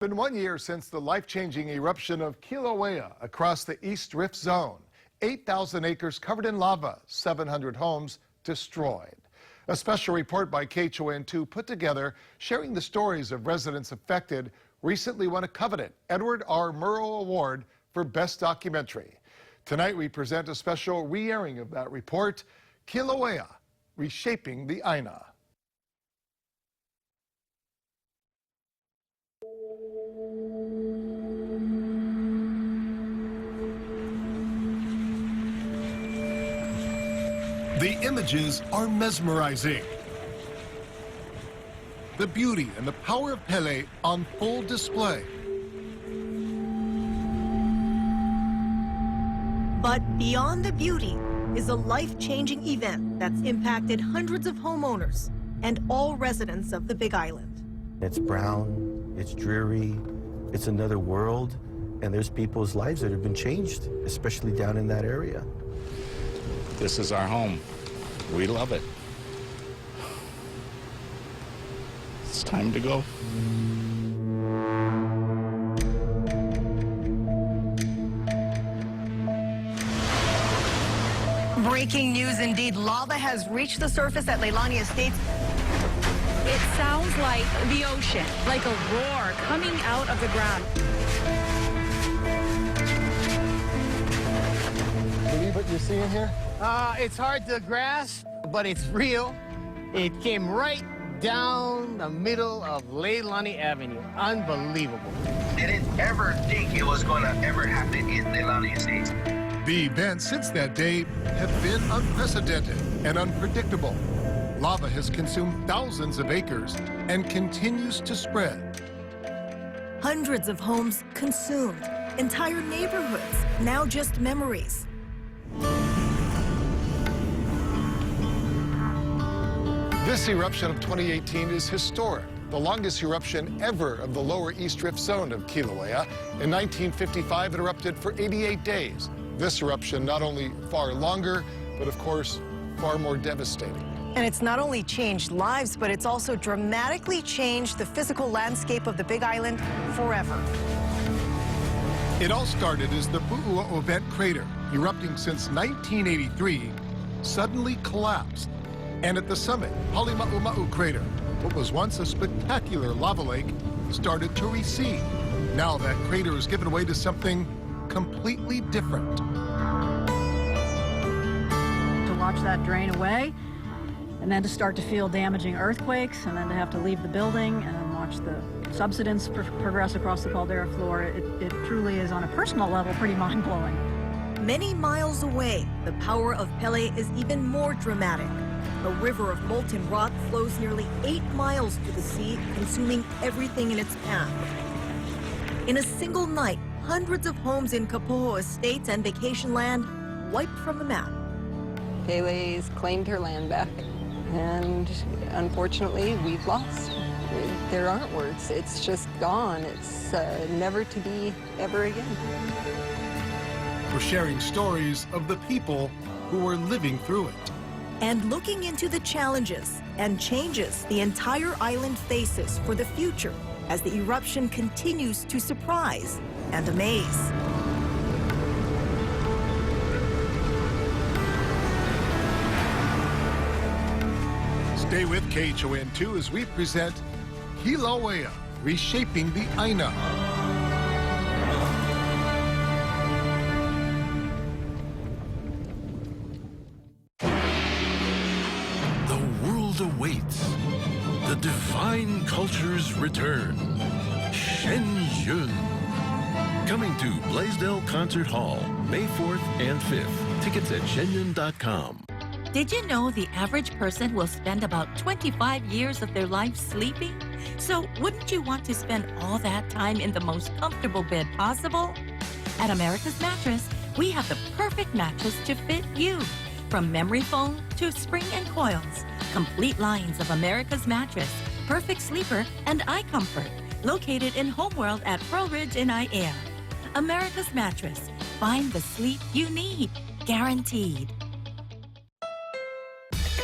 Been 1 year since the life-changing eruption of Kilauea across the East Rift Zone. 8,000 acres covered in lava, 700 homes destroyed. A special report by KHON2 put together sharing the stories of residents affected recently won a coveted Edward R. Murrow Award for Best Documentary. Tonight we present a special re-airing of that report, Kilauea, Reshaping the Aina. The images are mesmerizing. The beauty and the power of Pele on full display. But beyond the beauty is a life-changing event that's impacted hundreds of homeowners and all residents of the Big Island. It's brown, it's dreary, it's another world, and there's people's lives that have been changed, especially down in that area. This is our home. We love it. It's time to go. Breaking news indeed. Lava has reached the surface at Leilani Estates. It sounds like the ocean, like a roar coming out of the ground. Believe what you're seeing here? It's hard to grasp, but it's real. It came right down the middle of Leilani Avenue. Unbelievable. Didn't ever think it was going to ever happen in Leilani Estates. The events since that day have been unprecedented and unpredictable. Lava has consumed thousands of acres and continues to spread. Hundreds of homes consumed. Entire neighborhoods, now just memories. This eruption of 2018 is historic, the longest eruption ever of the lower East Rift Zone of Kilauea. In 1955, it erupted for 88 days. This eruption not only far longer, but of course, far more devastating. And it's not only changed lives, but it's also dramatically changed the physical landscape of the Big Island forever. It all started as the Pu'ua'o vent crater, erupting since 1983, suddenly collapsed. And at the summit, Halima'uma'u crater, what was once a spectacular lava lake, started to recede. Now that crater is given way to something completely different. To watch that drain away, and then to start to feel damaging earthquakes, and then to have to leave the building, and then watch the subsidence progress across the caldera floor, it truly is, on a personal level, pretty mind-blowing. Many miles away, the power of Pele is even more dramatic. A river of molten rock flows nearly 8 miles to the sea, consuming everything in its path. In a single night, hundreds of homes in Kapoho Estates and vacation land wiped from the map. Pele's claimed her land back, and unfortunately, we've lost. There aren't words. It's just gone. It's never to be ever again. We're sharing stories of the people who are living through it. And looking into the challenges and changes the entire island faces for the future as the eruption continues to surprise and amaze. Stay with KHON2 as we present Kilauea, Reshaping the Aina. Awaits the divine culture's return. Shenyun. Coming to Blaisdell Concert Hall, May 4th and 5th. Tickets at shenyun.com. Did you know the average person will spend about 25 years of their life sleeping? So wouldn't you want to spend all that time in the most comfortable bed possible? At America's Mattress, we have the perfect mattress to fit you. From memory foam to spring and coils. Complete lines of America's Mattress, Perfect Sleeper, and Eye Comfort, located in Homeworld at Pearl Ridge in Aiea. America's Mattress. Find the sleep you need, guaranteed.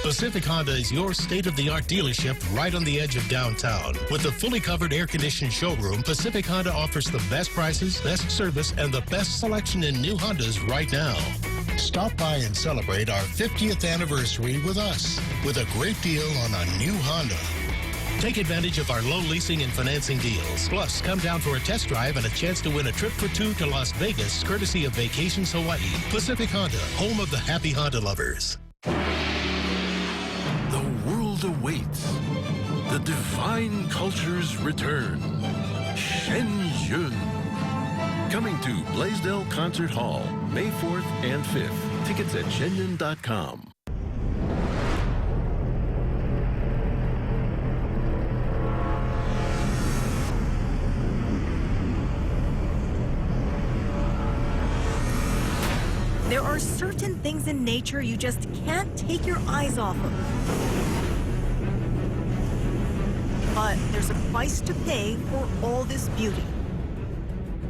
Pacific Honda is your state-of-the-art dealership right on the edge of downtown. With a fully covered air-conditioned showroom, Pacific Honda offers the best prices, best service, and the best selection in new Hondas right now. Stop by and celebrate our 50th anniversary with us with a great deal on a new Honda. Take advantage of our low leasing and financing deals. Plus, come down for a test drive and a chance to win a trip for two to Las Vegas, courtesy of Vacations Hawaii. Pacific Honda, home of the happy Honda lovers. The world awaits. The divine culture's return. Shenyun. Coming to Blaisdell Concert Hall, May 4th and 5th. Tickets at shenyun.com. There are certain things in nature you just can't take your eyes off of. But there's a price to pay for all this beauty.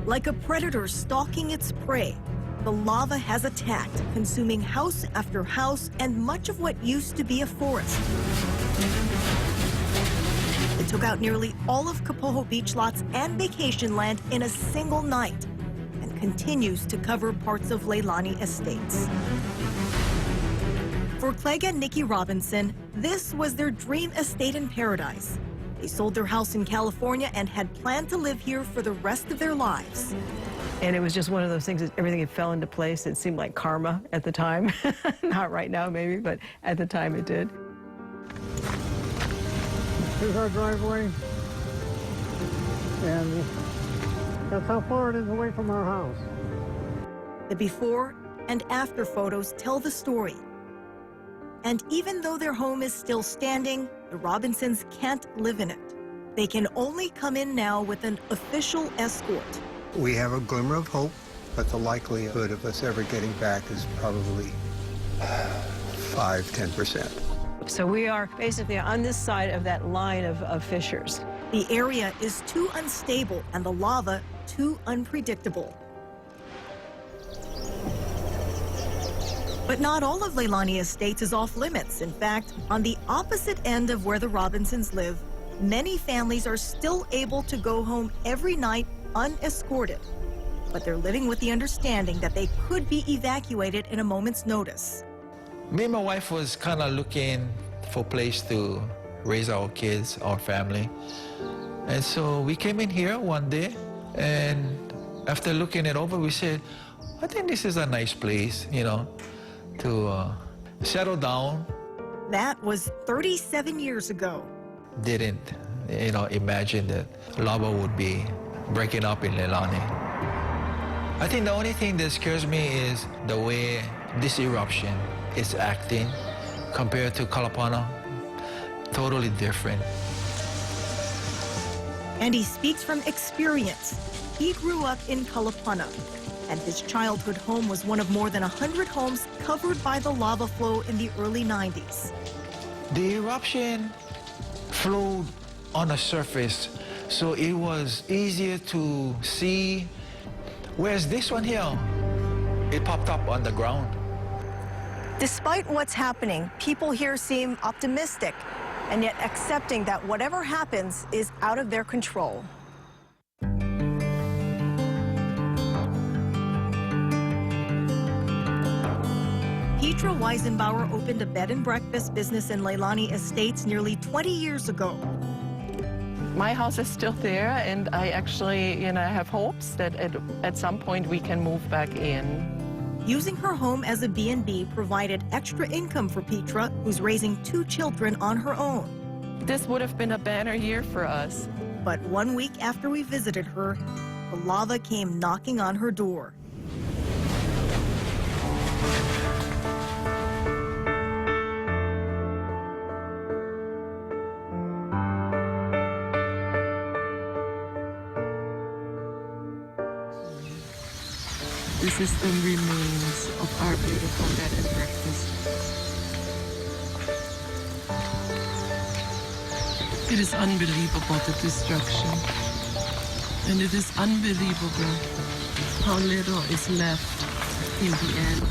Like a predator stalking its prey, the lava has attacked, consuming house after house and much of what used to be a forest. It took out nearly all of Kapoho beach lots and vacation land in a single night, continues to cover parts of Leilani Estates. For Clegg and Nikki Robinson, this was their dream estate in paradise. They sold their house in California and had planned to live here for the rest of their lives. And it was just one of those things that everything had fell into place. It seemed like karma at the time. Not right now, maybe, but at the time it did. Here's our driveway. And that's how far it is away from our house. The before and after photos tell the story. And even though their home is still standing, the Robinsons can't live in it. They can only come in now with an official escort. We have a glimmer of hope, but the likelihood of us ever getting back is probably 5–10%. So we are basically on this side of that line of fissures. The area is too unstable and the lava too unpredictable. But not all of Leilani Estates is off limits. In fact, on the opposite end of where the Robinsons live, many families are still able to go home every night unescorted. But they're living with the understanding that they could be evacuated in a moment's notice. Me and my wife was kind of looking for a place to raise our kids, our family. And so we came in here one day, and after looking it over, we said, I think this is a nice place, you know, to settle down. That was 37 years ago. Didn't, you know, imagine that lava would be breaking up in Leilani. I think the only thing that scares me is the way this eruption is acting compared to Kalapana. Totally different. And he speaks from experience. He grew up in Kalapana, and his childhood home was one of more than 100 homes covered by the lava flow in the early 90s. The eruption flowed on the surface, so it was easier to see, whereas this one here, it popped up on the ground. Despite what's happening, people here seem optimistic and yet accepting that whatever happens is out of their control. Petra Weisenbauer opened a bed and breakfast business in Leilani Estates nearly 20 years ago. My house is still there, and I actually, have hopes that at some point we can move back in. Using her home as a B&B provided extra income for Petra, who's raising 2 children on her own. This would have been a banner year for us. But 1 week after we visited her, the lava came knocking on her door. This is the remains of our beautiful bed and breakfast. It is unbelievable, the destruction. And it is unbelievable how little is left in the end.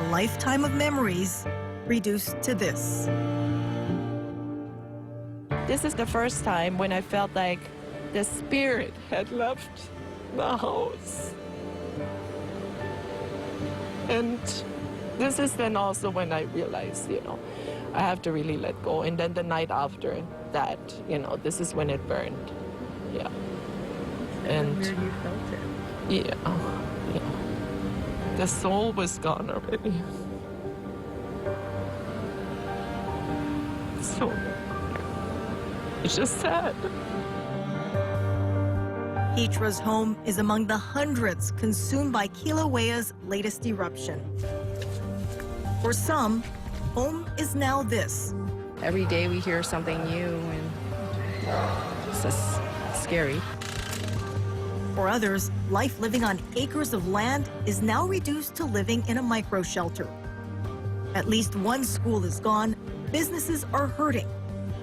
A lifetime of memories reduced to this. This is the first time when I felt like the spirit had left the house. And this is then also when I realized, I have to really let go. And then the night after that, this is when it burned. Yeah. And where you felt it? Yeah. The soul was gone already. So it's just sad. Petra's home is among the hundreds consumed by Kilauea's latest eruption. For some, home is now this. Every day we hear something new, and it's just scary. For others, life living on acres of land is now reduced to living in a micro-shelter. At least one school is gone. Businesses are hurting.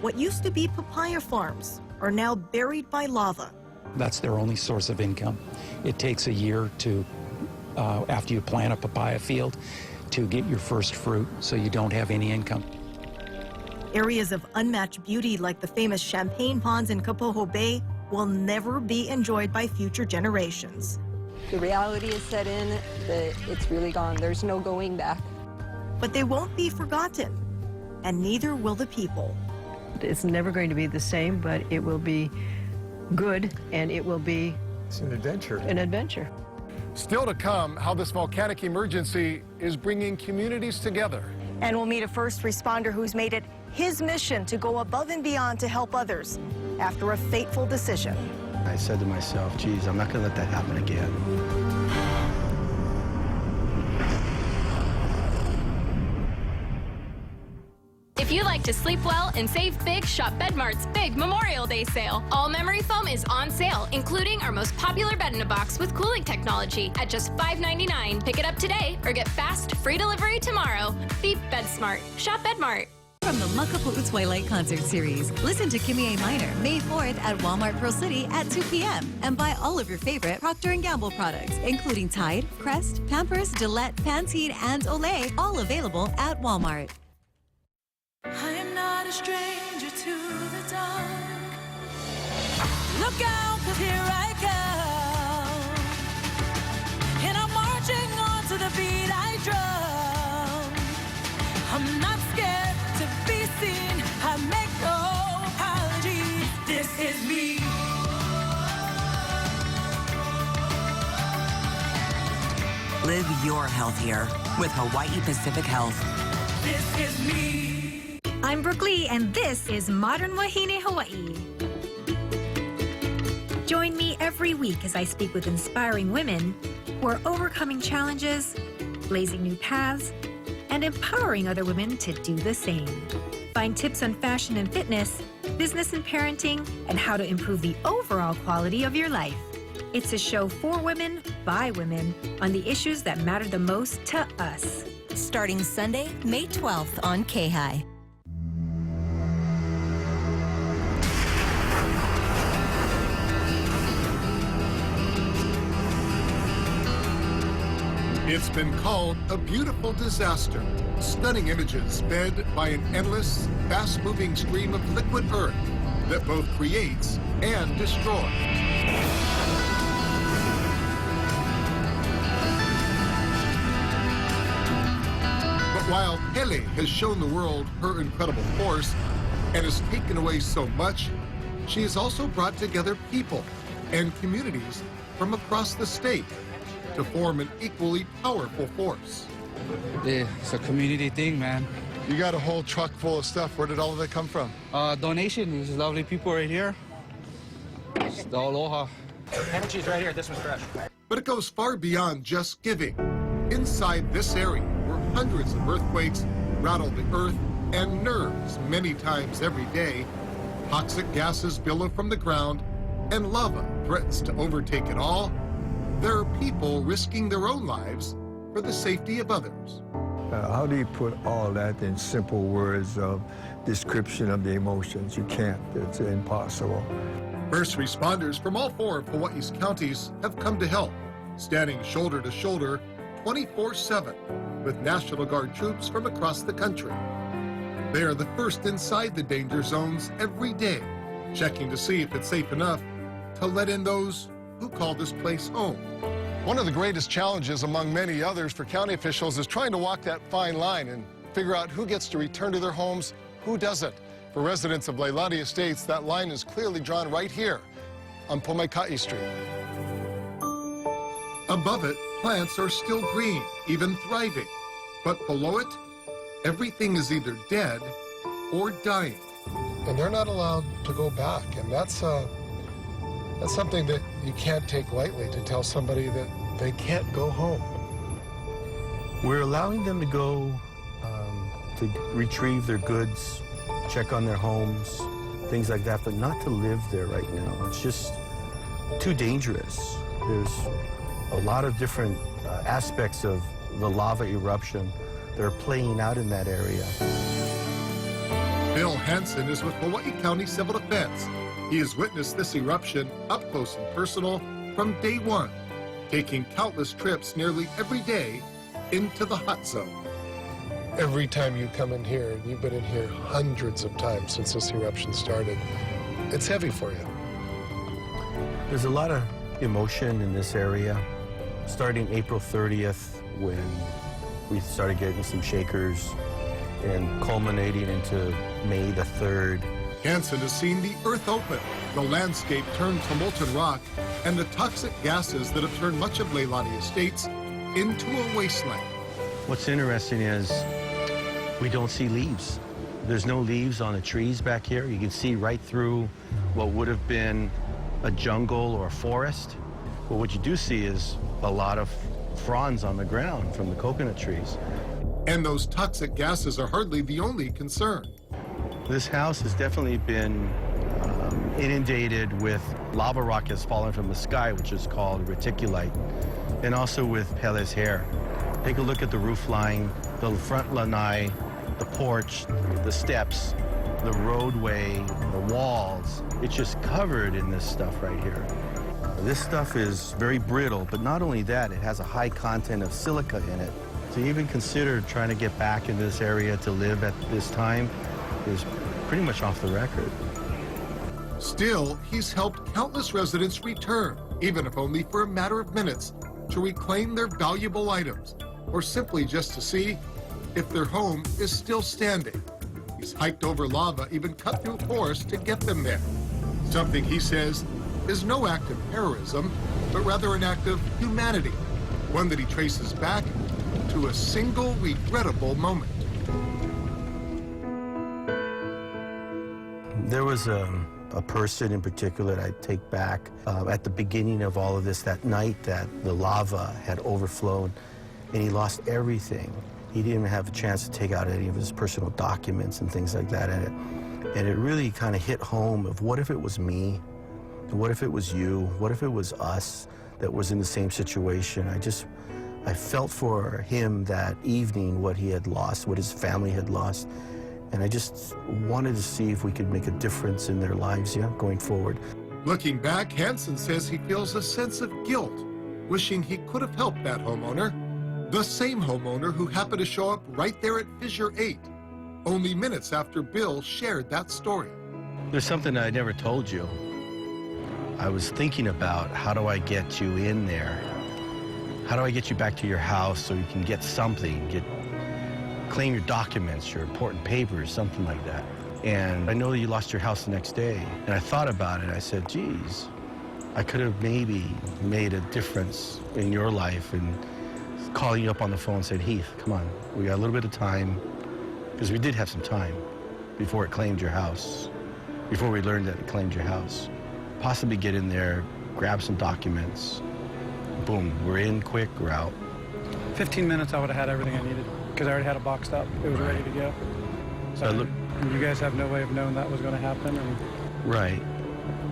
What used to be papaya farms are now buried by lava. That's their only source of income. It takes a year to, after you plant a papaya field, to get your first fruit, so you don't have any income. Areas of unmatched beauty like the famous champagne ponds in Kapoho Bay will never be enjoyed by future generations. The reality is set in that it's really gone. There's no going back. But they won't be forgotten, and neither will the people. It's never going to be the same, but it will be good, and it will be... It's an adventure. An adventure. Still to come, how this volcanic emergency is bringing communities together. And we'll meet a first responder who's made it his mission to go above and beyond to help others after a fateful decision. I said to myself, geez, I'm not going to let that happen again. If you like to sleep well and save big, shop Bedmart's big Memorial Day sale. All memory foam is on sale, including our most popular bed-in-a-box with cooling technology at just $5.99. Pick it up today or get fast, free delivery tomorrow. Be BedSmart. Shop Bedmart. From the Makapu'u Twilight Concert Series, listen to Kilauea Minor May 4th at Walmart Pearl City at 2 p.m. and buy all of your favorite Procter & Gamble products, including Tide, Crest, Pampers, Gillette, Pantene, and Olay, all available at Walmart. I am not a stranger to the dark. Look out, 'cause here I come. And I'm marching on to the beat I drum. I'm not scared to be seen. I make no apologies. This is me. Live your healthier with Hawaii Pacific Health. This is me. I'm Brooke Lee, and this is Modern Wahine Hawaii. Join me every week as I speak with inspiring women who are overcoming challenges, blazing new paths, and empowering other women to do the same. Find tips on fashion and fitness, business and parenting, and how to improve the overall quality of your life. It's a show for women, by women, on the issues that matter the most to us. Starting Sunday, May 12th on K-High. It's been called a beautiful disaster. Stunning images fed by an endless, fast-moving stream of liquid earth that both creates and destroys. But while Pele has shown the world her incredible force and has taken away so much, she has also brought together people and communities from across the state to form an equally powerful force. It's a community thing, man. You got a whole truck full of stuff. Where did all of that come from? Donation. These lovely people right here. It's the aloha. Energy's right here. This one's fresh. But it goes far beyond just giving. Inside this area, where hundreds of earthquakes rattle the earth and nerves many times every day, toxic gases billow from the ground, and lava threatens to overtake it all, there are people risking their own lives for the safety of others. How do you put all that in simple words of description of the emotions? You can't. It's impossible. First responders from all four of Hawaii's counties have come to help, standing shoulder to shoulder, 24/7 with National Guard troops from across the country. They are the first inside the danger zones every day, checking to see if it's safe enough to let in those who call this place home. One of the greatest challenges among many others for county officials is trying to walk that fine line and figure out who gets to return to their homes, who doesn't. For residents of Leilani Estates, that line is clearly drawn right here on Pomaikai Street. Above it, plants are still green, even thriving. But below it, everything is either dead or dying. And they're not allowed to go back. And that's something that you can't take lightly, to tell somebody that they can't go home. We're allowing them to go to retrieve their goods, check on their homes, things like that, but not to live there right now. It's just too dangerous. There's a lot of different aspects of the lava eruption that are playing out in that area. Bill Hansen is with Hawaii County Civil Defense. He has witnessed this eruption up close and personal from day one, taking countless trips nearly every day into the hot zone. Every time you come in here, and you've been in here hundreds of times since this eruption started, it's heavy for you. There's a lot of emotion in this area. Starting April 30th, when we started getting some shakers, and culminating into May the 3rd. Hansen has seen the earth open, the landscape turn to molten rock, and the toxic gases that have turned much of Leilani Estates into a wasteland. What's interesting is we don't see leaves. There's no leaves on the trees back here. You can see right through what would have been a jungle or a forest. But what you do see is a lot of fronds on the ground from the coconut trees. And those toxic gases are hardly the only concern. This house has definitely been inundated with lava rock that's fallen from the sky, which is called reticulite, and also with Pele's hair. Take a look at the roof line, the front lanai, the porch, the steps, the roadway, the walls. It's just covered in this stuff right here. This stuff is very brittle, but not only that, it has a high content of silica in it. To even consider trying to get back in this area to live at this time is pretty much off the record. Still, he's helped countless residents return, even if only for a matter of minutes, to reclaim their valuable items, or simply just to see if their home is still standing. He's hiked over lava, even cut through forest to get them there. Something he says is no act of heroism, but rather an act of humanity, one that he traces back to a single regrettable moment. There was a person in particular that I take back at the beginning of all of this, that night that the lava had overflowed and he lost everything. He didn't have a chance to take out any of his personal documents and things like that. And it really kind of hit home of what if it was me? What if it was you? What if it was us that was in the same situation? I felt for him that evening what he had lost, what his family had lost. And I just wanted to see if we could make a difference in their lives, going forward. Looking back, Hansen says he feels a sense of guilt, wishing he could have helped that homeowner. The same homeowner who happened to show up right there at Fissure 8, only minutes after Bill shared that story. There's something I never told you. I was thinking about, how do I get you in there? How do I get you back to your house so you can get something, claim your documents, your important papers, something like that. And I know you lost your house the next day. And I thought about it. I said, geez, I could have maybe made a difference in your life and calling you up on the phone and said, Heath, come on, we got a little bit of time, because we did have some time before it claimed your house, before we learned that it claimed your house. Possibly get in there, grab some documents, boom, we're in quick, we're out. 15 minutes, I would have had everything I needed, because I already had it boxed up. It was ready to go. So you guys have no way of knowing that was going to happen. Right.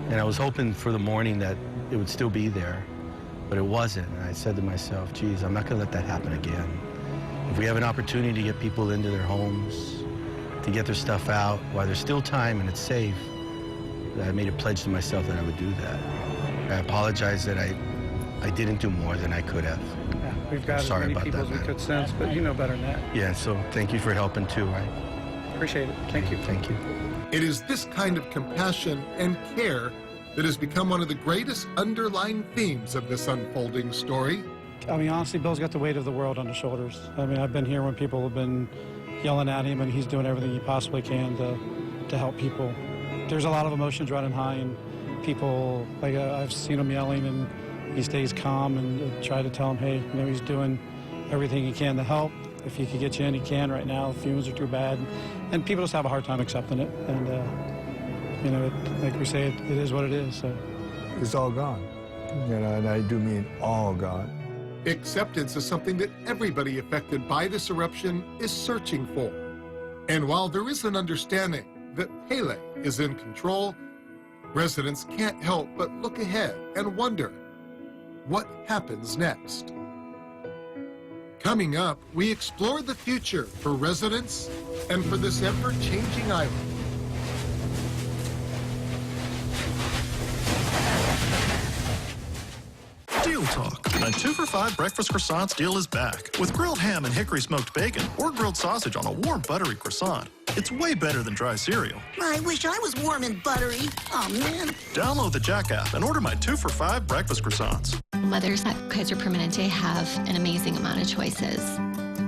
And I was hoping for the morning that it would still be there, but it wasn't. And I said to myself, geez, I'm not going to let that happen again. If we have an opportunity to get people into their homes, to get their stuff out while there's still time and it's safe, I made a pledge to myself that I would do that. I apologize that I didn't do more than I could have. Yeah. We've got as many people as we could since, but you know better than that. Yeah, so thank you for helping too. I appreciate it. Thank you. Thank you. It is this kind of compassion and care that has become one of the greatest underlying themes of this unfolding story. I mean, honestly, Bill's got the weight of the world on his shoulders. I mean, I've been here when people have been yelling at him, and he's doing everything he possibly can to help people. There's a lot of emotions running high, and people, like I've seen him yelling, and he stays calm and try to tell him, hey, you know, he's doing everything he can to help. If he could get you in, he can right now. The fumes are too bad. And people just have a hard time accepting it. And, you know, like we say, it is what it is. So. It's all gone, you know, and I do mean all gone. Acceptance is something that everybody affected by this eruption is searching for. And while there is an understanding that Pele is in control, residents can't help but look ahead and wonder what happens next. Coming up, we explore the future for residents and for this ever-changing island. Deal Talk. A 2 for $5 breakfast croissants deal is back with grilled ham and hickory smoked bacon or grilled sausage on a warm buttery croissant. It's way better than dry cereal. I wish I was warm and buttery. Oh, man. Download the Jack app and order my 2 for $5 breakfast croissants. Mothers at Kaiser Permanente have an amazing amount of choices.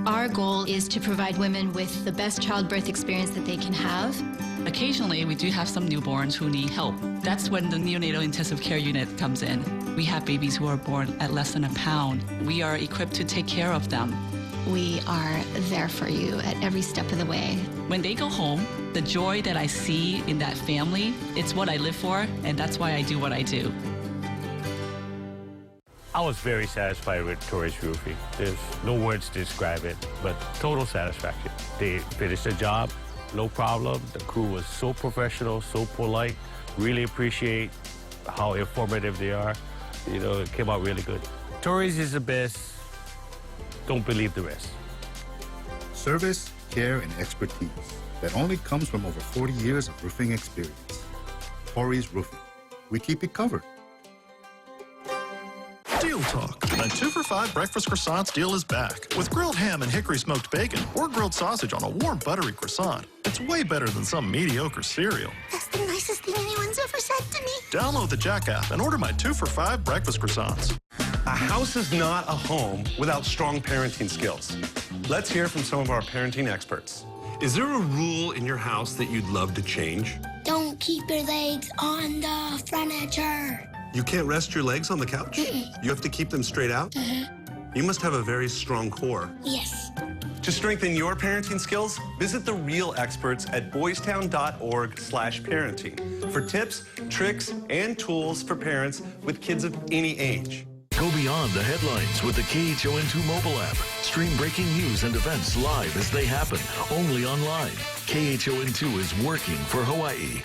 Our goal is to provide women with the best childbirth experience that they can have. Occasionally, we do have some newborns who need help. That's when the neonatal intensive care unit comes in. We have babies who are born at less than a pound. We are equipped to take care of them. We are there for you at every step of the way. When they go home, the joy that I see in that family, it's what I live for, and that's why I do what I do. I was very satisfied with Torres Roofing. There's no words to describe it, but total satisfaction. They finished the job, no problem. The crew was so professional, so polite. Really appreciate how informative they are. You know, it came out really good. Torres is the best. Don't believe the rest. Service, care, and expertise that only comes from over 40 years of roofing experience. Torres Roofing. We keep it covered. Deal Talk. A 2 for $5 breakfast croissants deal is back with grilled ham and hickory smoked bacon or grilled sausage on a warm buttery croissant. It's way better than some mediocre cereal. That's the nicest thing anyone's ever said to me. Download the Jack app and order my 2 for $5 breakfast croissants. A house is not a home without strong parenting skills. Let's hear from some of our parenting experts. Is there a rule in your house that you'd love to change? Don't keep your legs on the furniture. You can't rest your legs on the couch? You have to keep them straight out? You must have a very strong core. Yes. To strengthen your parenting skills, visit the real experts at boystown.org/parenting for tips, tricks, and tools for parents with kids of any age. Go beyond the headlines with the KHON2 mobile app. Stream breaking news and events live as they happen, only online. KHON2 is working for Hawaii.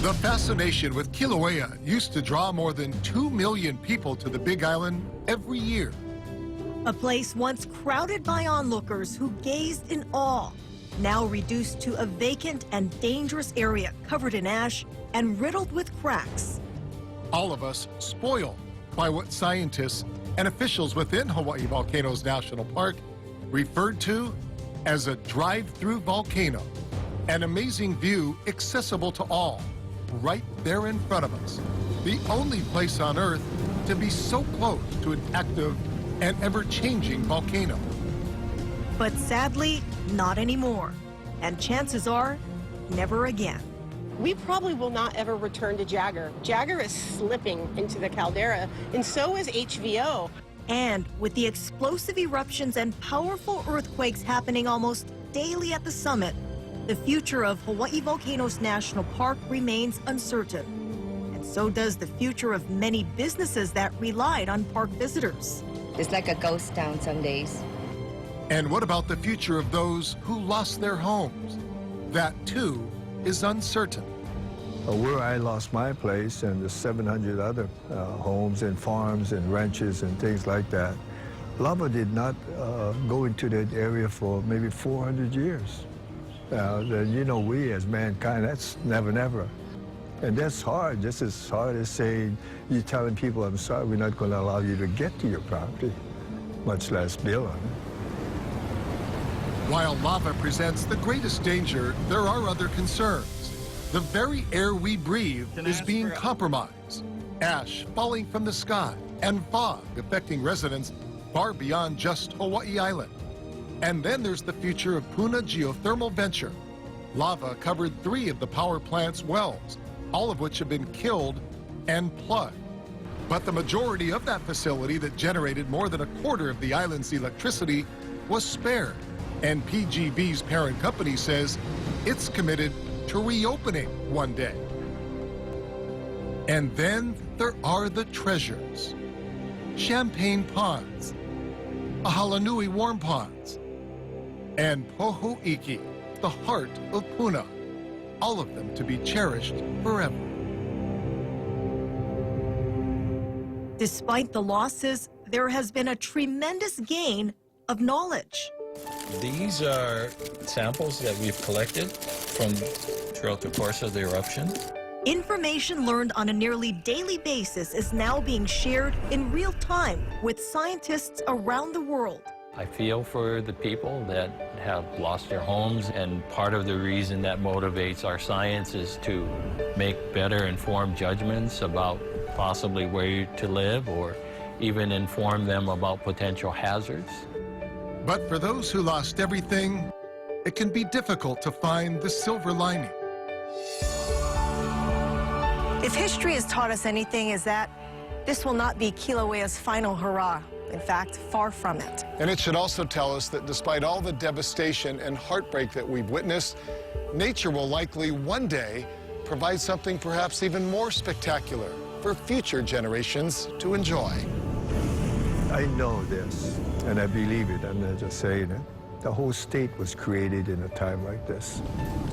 The fascination with Kilauea used to draw more than 2 million people to the Big Island every year. A place once crowded by onlookers who gazed in awe, now reduced to a vacant and dangerous area covered in ash and riddled with cracks. All of us spoiled by what scientists and officials within Hawaii Volcanoes National Park referred to as a drive-through volcano, an amazing view accessible to all, right there in front of us. The only place on Earth to be so close to an active and ever-changing volcano. But sadly, not anymore. And chances are, never again. We probably will not ever return to Jagger. Jagger is slipping into the caldera, and so is HVO. And with the explosive eruptions and powerful earthquakes happening almost daily at the summit, the future of Hawaii Volcanoes National Park remains uncertain. And so does the future of many businesses that relied on park visitors. It's like a ghost town some days. And what about the future of those who lost their homes? That, too, is uncertain. Where I lost my place and the 700 other homes and farms and ranches and things like that, Lava did not go into that area for maybe 400 years. You know, we as mankind, that's never, never. And that's hard, just as hard as saying, you're telling people, I'm sorry, we're not going to allow you to get to your property, much less build on it. While lava presents the greatest danger, there are other concerns. The very air we breathe is being compromised. Ash falling from the sky and fog affecting residents far beyond just Hawaii Island. And then there's the future of Puna geothermal venture. Lava covered 3 of the power plant's wells, all of which have been killed and plugged. But the majority of that facility that generated more than a quarter of the island's electricity was spared. And PGV's parent company says it's committed to reopening one day. And then there are the treasures. Champagne Ponds, Ahalanui Warm Ponds, and Pohu'iki, the heart of Puna. All of them to be cherished forever. Despite the losses, there has been a tremendous gain of knowledge. These are samples that we've collected throughout the course of the eruption. Information learned on a nearly daily basis is now being shared in real time with scientists around the world. I feel for the people that have lost their homes, and part of the reason that motivates our science is to make better informed judgments about possibly where to live, or even inform them about potential hazards. But for those who lost everything, it can be difficult to find the silver lining. If history has taught us anything, is that this will not be Kilauea's final hurrah. In fact, far from it. And it should also tell us that despite all the devastation and heartbreak that we've witnessed, nature will likely one day provide something perhaps even more spectacular for future generations to enjoy. I know this, and I believe it. I'm not just saying it. The whole state was created in a time like this.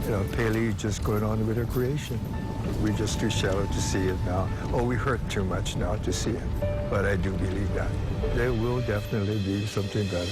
You know, Pele is just going on with her creation. We're just too shallow to see it now, or we hurt too much now to see it. But I do believe that there will definitely be something better.